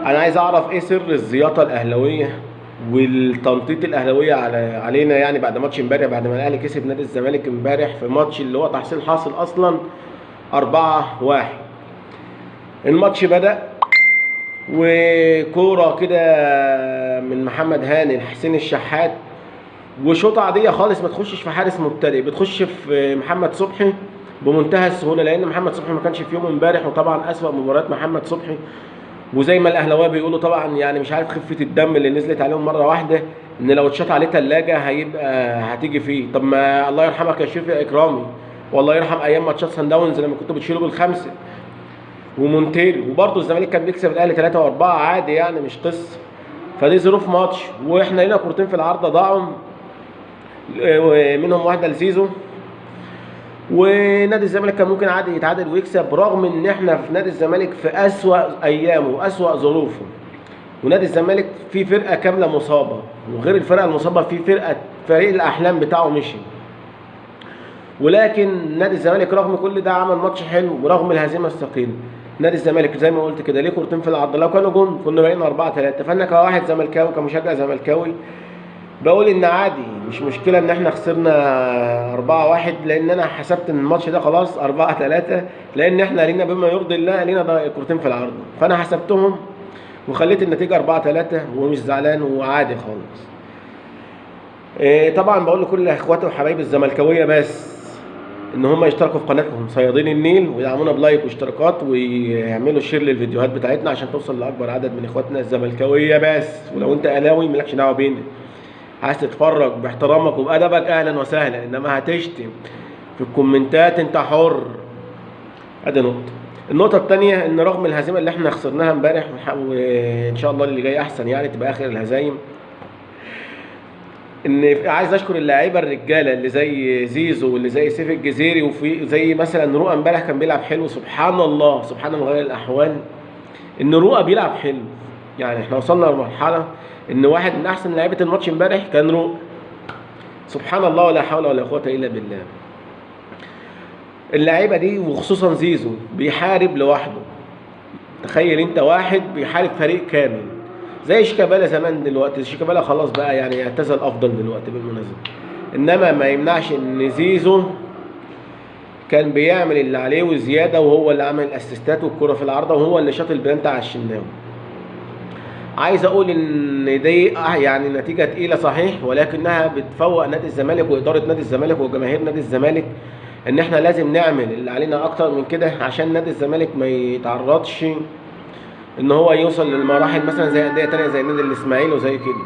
انا عايز اعرف ايه سر الزياطه الاهلاويه والتنطيط الاهلاويه علينا، يعني بعد ماتش امبارح، بعد ما الاهلي كسب نادي الزمالك امبارح في ماتش اللي هو تحصيل حاصل اصلا 4-1. الماتش بدأ وكوره كده من محمد هاني لحسين الشحات، وشوطه عاديه خالص ما تخشش في حارس مبتدئ، بتخش في محمد صبحي بمنتهى السهوله، لان محمد صبحي ما كانش في يوم امبارح، وطبعا اسوأ مباريات محمد صبحي. وزي ما الاهلاويه بيقولوا طبعا، يعني مش عارف خفه الدم اللي نزلت عليهم مره واحده، ان لو اتشاط عليه ثلاجه هيبقى هتيجي فيه. طب ما الله يرحمك يا شريف يا اكرامي، والله يرحم ايام ماتشات سان داونز لما كنتوا بتشيلوا بالخمسه ومونتيري، وبرضه الزمالك كان بيكسب الاهلي 3 و4 عادي، يعني مش قصه. فدي ظروف ماتش، واحنا لينا كورتين في العارضه ضاعوا، منهم واحده لزيزو، ونادي الزمالك كان ممكن عادي يتعادل ويكسب، رغم ان احنا في نادي الزمالك في اسوأ ايامه واسوأ ظروفه. ونادي الزمالك فيه فرقه كامله مصابه، وغير الفرقه المصابه في فريق الاحلام بتاعه مشي. ولكن نادي الزمالك رغم كل ده عمل ماتش حلو، ورغم الهزيمه الثقيله. نادي الزمالك زي ما قلت كده ليه كورتين في العرض، لو كانوا جون كنا بقينا 4-3. فانا كواحد زملكاوي كمشجع زملكاوي بقول ان عادي، مش مشكله ان احنا خسرنا 4-1، لان انا حسبت ان الماتش ده خلاص 4-3، لان احنا لينا بما يرضي الله لينا كورتين في العرض، فانا حسبتهم وخليت النتيجه 4-3 ومش زعلان وعادي خالص. طبعا بقول لكل اخواتي وحبايبي الزملكاويه بس ان هم يشتركوا في قناتهم صيادين النيل، ويدعمونا بلايك واشتراكات، ويعملوا شير للفيديوهات بتاعتنا عشان توصل لاكبر عدد من اخواتنا الزملكاويه بس. ولو انت اهلاوي مالكش دعوه بينا، عايز تتفرج باحترامك وبادبك اهلا وسهلا، انما هتشتم في الكومنتات انت حر. ادي نقطه. النقطه الثانيه ان رغم الهزيمه اللي احنا خسرناها امبارح، وان شاء الله اللي جاي احسن، يعني تبقى اخر الهزايم، ان عايز اشكر اللاعيبه الرجاله اللي زي زيزو واللي زي سيف الجزيري، وفي زي مثلا رؤى امبارح كان بيلعب حلو، سبحان الله سبحان مغير الاحوال ان رؤى بيلعب حلو. يعني احنا وصلنا لمرحله ان واحد من احسن لعيبه الماتش امبارح كان رؤى، سبحان الله ولا حول ولا قوه الا بالله. اللعيبه دي وخصوصا زيزو بيحارب لوحده، تخيل انت واحد بيحارب فريق كامل، زي شيكابالا زمان. دلوقتي شيكابالا خلاص بقى يعني اعتزل افضل دلوقتي بالمناسبه، انما ما يمنعش ان زيزو كان بيعمل اللي عليه وزياده، وهو اللي عمل الاسيستات والكره في العارضه، وهو اللي شاط البلانت على الشناوي. عايز اقول ان دي يعني نتيجه تقيله صحيح، ولكنها بتفوق نادي الزمالك واداره نادي الزمالك وجماهير نادي الزمالك ان احنا لازم نعمل اللي علينا اكتر من كده، عشان نادي الزمالك ما يتعرضش ان هو يوصل للمراحل مثلا زي انديه تانيه زي نادي الاسماعيلي وزي كده.